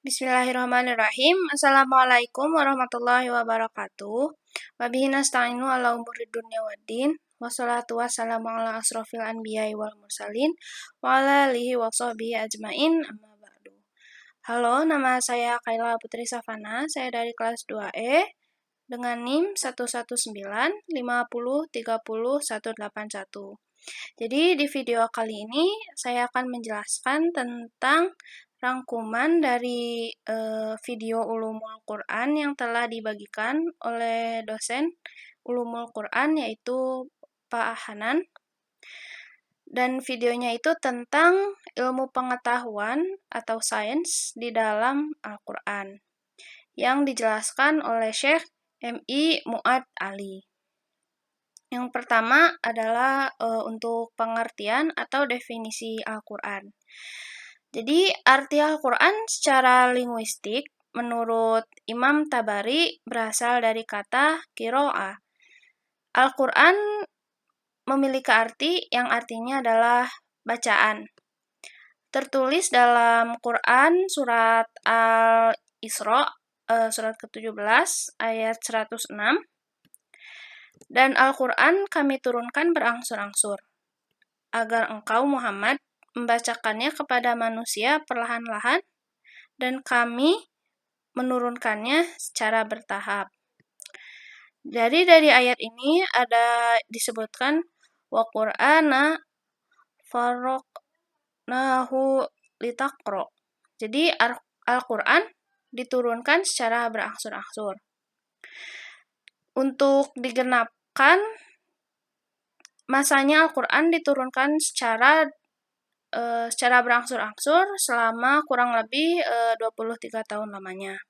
Bismillahirrahmanirrahim. Assalamualaikum warahmatullahi wabarakatuh. Wabihi nasta'inu ala umuri dunya waddin. Wassalatu wassalamu ala asrofil anbiya'i wal mursalin. Wa ala alihi wa sahbihi ajmain. Amma ba'du. Halo, nama saya Kaila Putri Safana. Saya dari kelas 2E dengan NIM 11950303181. Jadi di video kali ini saya akan menjelaskan tentang rangkuman dari video Ulumul Quran yang telah dibagikan oleh dosen Ulumul Quran yaitu Pak Hanan. Dan videonya itu tentang ilmu pengetahuan atau sains di dalam Al-Quran yang dijelaskan oleh Syekh M.I. Mu'ad Ali. Yang pertama adalah untuk pengertian atau definisi Al-Quran. Jadi, arti Al-Quran secara linguistik menurut Imam Tabari berasal dari kata qiraah. Al-Quran memiliki arti yang artinya adalah bacaan. Tertulis dalam Quran surat Al-Isra, surat ke-17, ayat 106. Dan Al-Quran kami turunkan berangsur-angsur, agar engkau Muhammad membacakannya kepada manusia perlahan-lahan, dan kami menurunkannya secara bertahap. Jadi dari ayat ini ada disebutkan wa Qur'ana faraqnahu litaqra. Jadi Al-Quran diturunkan secara berangsur-angsur. Untuk digenapkan, masanya Al-Quran diturunkan secara berangsur-angsur selama kurang lebih 23 tahun lamanya.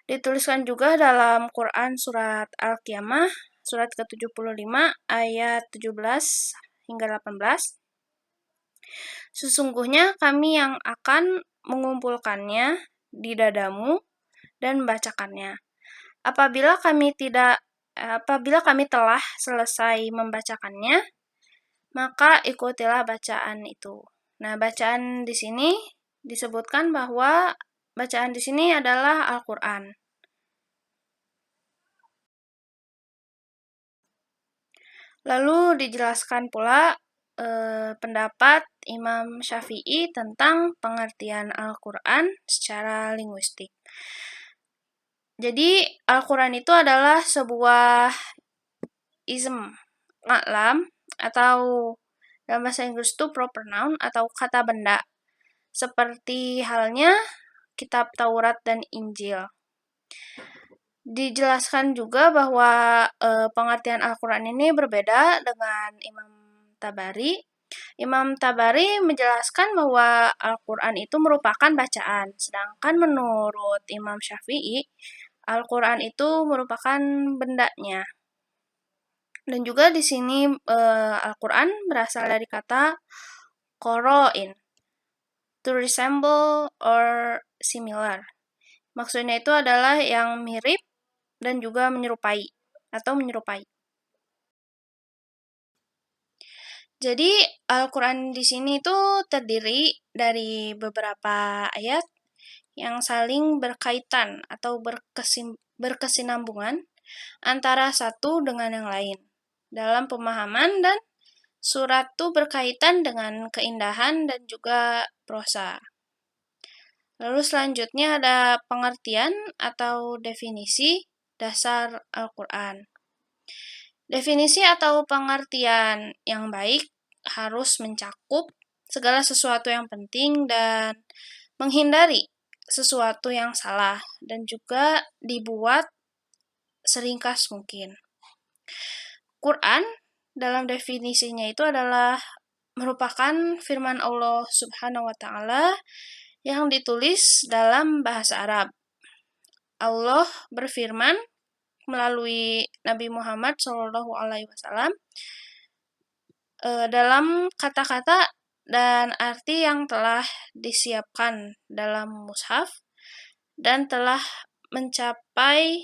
Dituliskan juga dalam Quran surat Al-Qiyamah, surat ke-75, ayat 17 hingga 18. Sesungguhnya kami yang akan mengumpulkannya di dadamu dan membacakannya. Apabila kami telah selesai membacakannya, maka ikutilah bacaan itu. Nah, bacaan di sini disebutkan bahwa bacaan di sini adalah Al-Quran. Lalu dijelaskan pula pendapat Imam Syafi'i tentang pengertian Al-Quran secara linguistik. Jadi, Al-Quran itu adalah sebuah ism, ma'lam, atau dalam bahasa Inggris itu proper noun atau kata benda, seperti halnya kitab Taurat dan Injil. Dijelaskan juga bahwa pengertian Al-Quran ini berbeda dengan Imam Tabari. Imam Tabari menjelaskan bahwa Al-Quran itu merupakan bacaan, sedangkan menurut Imam Syafi'i, Al-Quran itu merupakan bendanya. Dan juga di sini Al-Quran berasal dari kata qara'in, to resemble or similar. Maksudnya itu adalah yang mirip dan juga menyerupai atau menyerupai. Jadi Al-Quran di sini itu terdiri dari beberapa ayat yang saling berkaitan atau berkesinambungan antara satu dengan yang lain dalam pemahaman, dan surat itu berkaitan dengan keindahan dan juga prosa. Lalu selanjutnya ada pengertian atau definisi dasar Al-Quran. Definisi atau pengertian yang baik harus mencakup segala sesuatu yang penting dan menghindari sesuatu yang salah, dan juga dibuat seringkas mungkin. Quran dalam definisinya itu adalah merupakan firman Allah Subhanahu wa Ta'ala yang ditulis dalam bahasa Arab. Allah berfirman melalui Nabi Muhammad SAW dalam kata-kata dan arti yang telah disiapkan dalam mushaf dan telah mencapai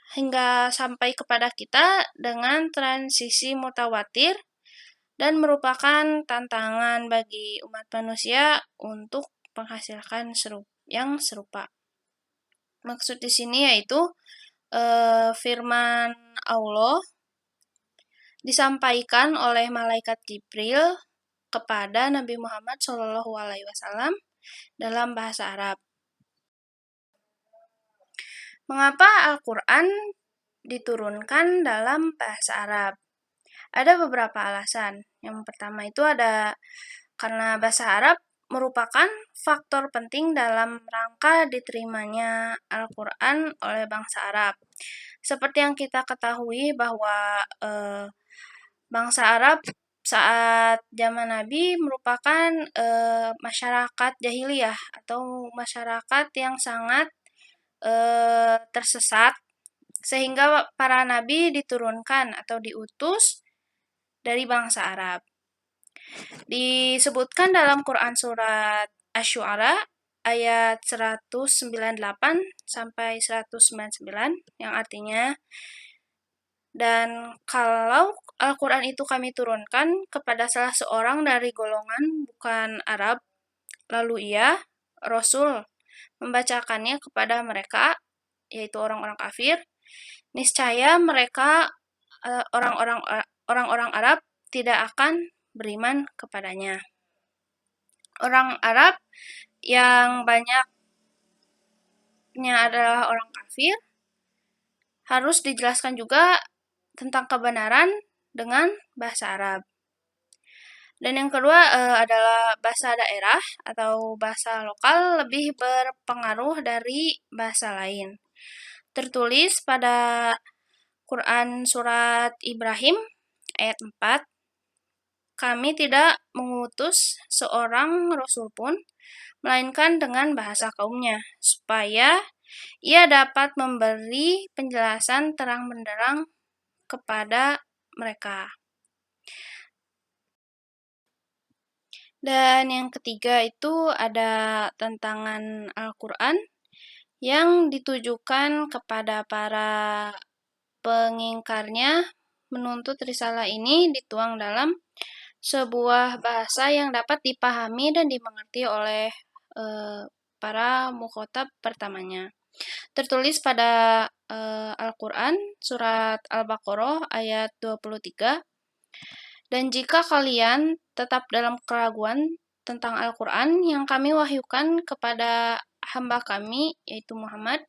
hingga sampai kepada kita dengan transisi mutawatir, dan merupakan tantangan bagi umat manusia untuk menghasilkan yang serupa. Maksud di sini yaitu firman Allah disampaikan oleh malaikat Jibril kepada Nabi Muhammad SAW dalam bahasa Arab. Mengapa Al-Quran diturunkan dalam bahasa Arab? Ada beberapa alasan. Yang pertama itu ada karena bahasa Arab merupakan faktor penting dalam rangka diterimanya Al-Quran oleh bangsa Arab. Seperti yang kita ketahui bahwa bangsa Arab saat zaman Nabi merupakan masyarakat jahiliyah atau masyarakat yang sangat tersesat, sehingga para nabi diturunkan atau diutus dari bangsa Arab. Disebutkan dalam Quran surat Asy-Syu'ara ayat 198 sampai 199 yang artinya, dan kalau Al-Quran itu kami turunkan kepada salah seorang dari golongan bukan Arab, lalu ia, Rasul, membacakannya kepada mereka, yaitu orang-orang kafir, niscaya mereka orang-orang Arab tidak akan beriman kepadanya. Orang Arab yang banyaknya adalah orang kafir harus dijelaskan juga tentang kebenaran dengan bahasa Arab. Dan yang kedua adalah bahasa daerah atau bahasa lokal lebih berpengaruh dari bahasa lain. Tertulis pada Quran surat Ibrahim ayat 4, kami tidak mengutus seorang rasul pun, melainkan dengan bahasa kaumnya, supaya ia dapat memberi penjelasan terang benderang kepada mereka. Dan yang ketiga itu ada tantangan Al-Quran yang ditujukan kepada para pengingkarnya. Menuntut risalah ini dituang dalam sebuah bahasa yang dapat dipahami dan dimengerti oleh para mukhatab pertamanya. Tertulis pada Al-Quran surat Al-Baqarah ayat 23. Dan jika kalian tetap dalam keraguan tentang Al-Quran yang kami wahyukan kepada hamba kami, yaitu Muhammad,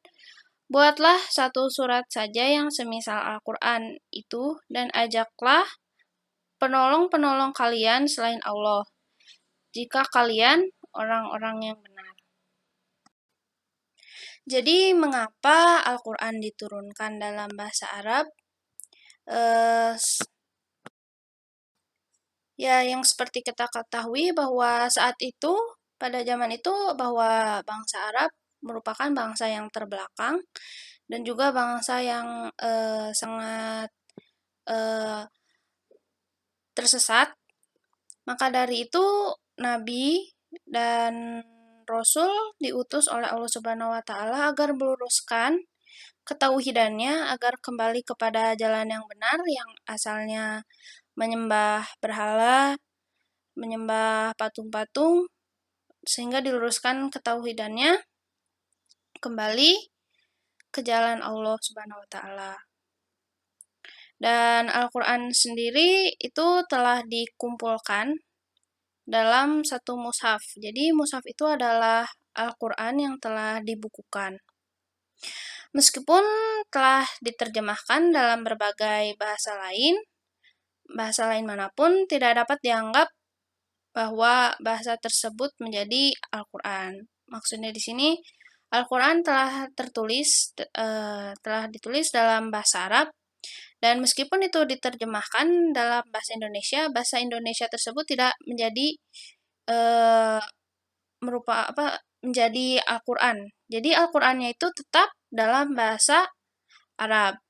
buatlah satu surat saja yang semisal Al-Quran itu dan ajaklah penolong-penolong kalian selain Allah, jika kalian orang-orang yang benar. Jadi, mengapa Al-Quran diturunkan dalam bahasa Arab? Ya, yang seperti kita ketahui bahwa saat itu, pada zaman itu, bahwa bangsa Arab merupakan bangsa yang terbelakang dan juga bangsa yang sangat tersesat. Maka dari itu, Nabi dan Rasul diutus oleh Allah Subhanahu wa Ta'ala agar meluruskan ketauhidannya, agar kembali kepada jalan yang benar yang asalnya menyembah berhala, menyembah patung-patung, sehingga diluruskan ketauhidannya kembali ke jalan Allah Subhanahu wa Ta'ala. Dan Al-Quran sendiri itu telah dikumpulkan dalam satu mushaf. Jadi mushaf itu adalah Al-Quran yang telah dibukukan. Meskipun telah diterjemahkan dalam berbagai bahasa lain manapun tidak dapat dianggap bahwa bahasa tersebut menjadi Al-Quran. Maksudnya di sini Al-Quran telah ditulis dalam bahasa Arab, dan meskipun itu diterjemahkan dalam bahasa Indonesia tersebut tidak menjadi menjadi Al-Quran. Jadi Al-Qurannya itu tetap dalam bahasa Arab.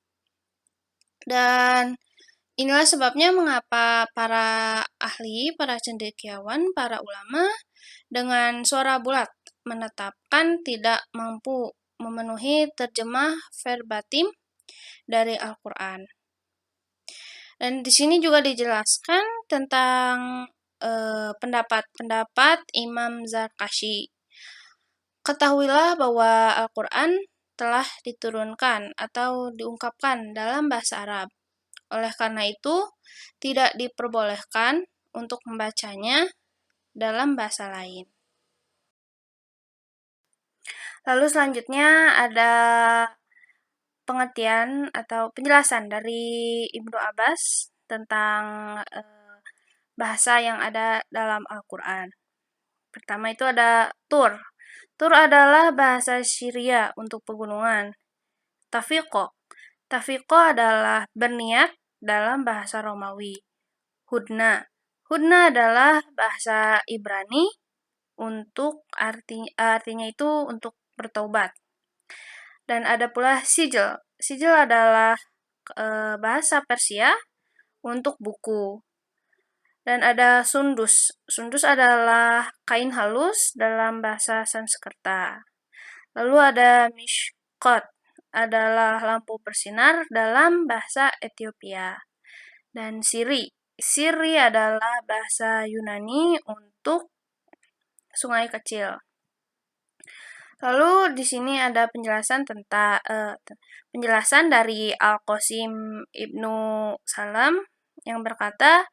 Dan inilah sebabnya mengapa para ahli, para cendekiawan, para ulama dengan suara bulat menetapkan tidak mampu memenuhi terjemah verbatim dari Al-Quran. Dan di sini juga dijelaskan tentang pendapat-pendapat Imam Zarkashi. Ketahuilah bahwa Al-Quran telah diturunkan atau diungkapkan dalam bahasa Arab. Oleh karena itu, tidak diperbolehkan untuk membacanya dalam bahasa lain. Lalu selanjutnya ada pengertian atau penjelasan dari Ibnu Abbas tentang bahasa yang ada dalam Al-Quran. Pertama itu ada Tur. Tur adalah bahasa Syria untuk pegunungan. Tafiqo. Tafiqo adalah berniat dalam bahasa Romawi. Hudna. Hudna adalah bahasa Ibrani untuk artinya itu untuk bertobat. Dan ada pula sijil. Sijil adalah bahasa Persia untuk buku. Dan ada sundus. Sundus adalah kain halus dalam bahasa Sanskerta. Lalu ada mishkot, adalah lampu bersinar dalam bahasa Ethiopia. Dan siri. Siri adalah bahasa Yunani untuk sungai kecil. Lalu di sini ada penjelasan tentang penjelasan dari Al-Qasim Ibnu Salam yang berkata,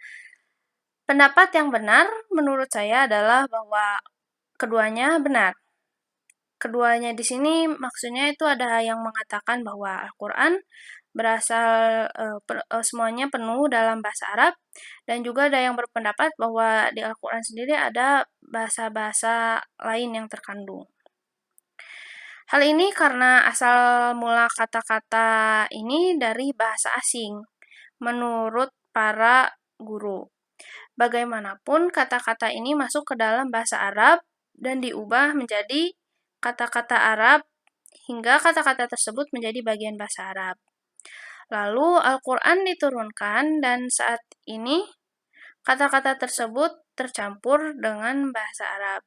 pendapat yang benar menurut saya adalah bahwa keduanya benar. Keduanya di sini maksudnya itu ada yang mengatakan bahwa Al-Quran berasal semuanya penuh dalam bahasa Arab, dan juga ada yang berpendapat bahwa di Al-Quran sendiri ada bahasa-bahasa lain yang terkandung. Hal ini karena asal mula kata-kata ini dari bahasa asing, menurut para guru. Bagaimanapun, kata-kata ini masuk ke dalam bahasa Arab dan diubah menjadi kata-kata Arab hingga kata-kata tersebut menjadi bagian bahasa Arab. Lalu Al-Quran diturunkan dan saat ini kata-kata tersebut tercampur dengan bahasa Arab.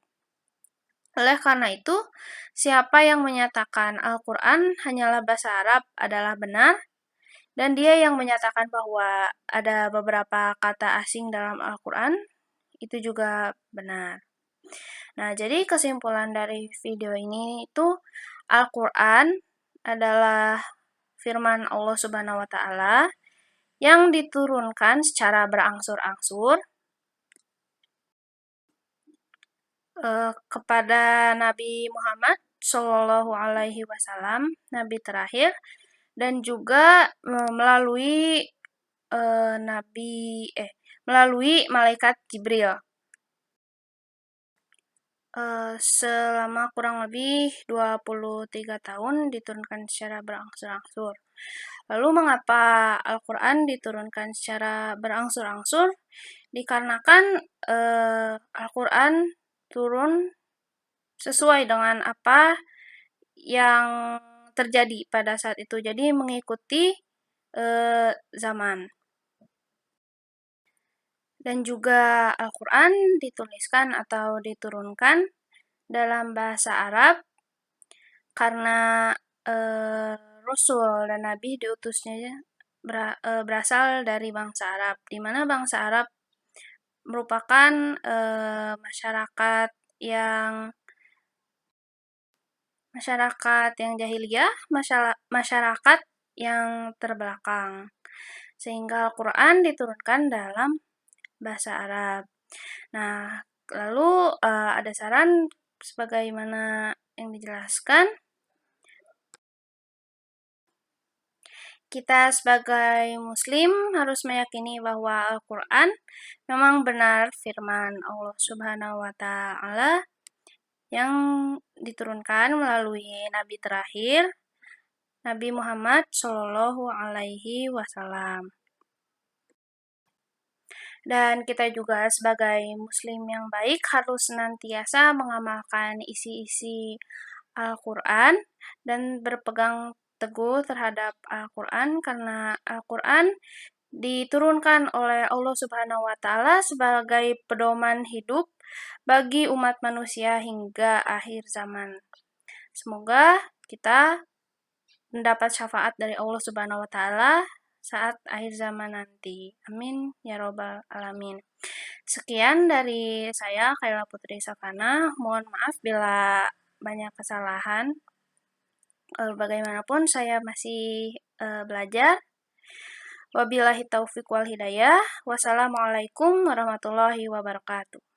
Oleh karena itu, siapa yang menyatakan Al-Quran hanyalah bahasa Arab adalah benar, dan dia yang menyatakan bahwa ada beberapa kata asing dalam Al-Quran, itu juga benar. Nah, jadi kesimpulan dari video ini itu Al-Quran adalah firman Allah Subhanahu wa Ta'ala yang diturunkan secara berangsur-angsur kepada Nabi Muhammad Shallallahu Alaihi Wasallam, Nabi terakhir, dan juga melalui malaikat Jibril. Selama kurang lebih 23 tahun diturunkan secara berangsur-angsur. Lalu mengapa Al-Quran diturunkan secara berangsur-angsur? Dikarenakan Al-Quran turun sesuai dengan apa yang terjadi pada saat itu. Jadi mengikuti zaman. Dan juga Al-Quran dituliskan atau diturunkan dalam bahasa Arab karena Rasul dan Nabi diutusnya berasal dari bangsa Arab, di mana bangsa Arab merupakan masyarakat yang jahiliyah, masyarakat yang terbelakang. Sehingga Al-Quran diturunkan dalam bahasa Arab. Nah, lalu ada saran sebagaimana yang dijelaskan. Kita sebagai muslim harus meyakini bahwa Al-Quran memang benar firman Allah Subhanahu wa Ta'ala yang diturunkan melalui Nabi terakhir, Nabi Muhammad Shallallahu Alaihi Wasallam. Dan kita juga sebagai muslim yang baik harus senantiasa mengamalkan isi-isi Al-Quran dan berpegang teguh terhadap Al-Quran, karena Al-Quran diturunkan oleh Allah Subhanahu wa Ta'ala sebagai pedoman hidup bagi umat manusia hingga akhir zaman. Semoga kita mendapat syafaat dari Allah Subhanahu wa Ta'ala saat akhir zaman nanti. Amin ya robbal alamin. Sekian dari saya, Khaila Putri Savana. Mohon maaf bila banyak kesalahan. Bagaimanapun saya masih belajar. Wabillahi taufiq wal hidayah. Wassalamualaikum warahmatullahi wabarakatuh.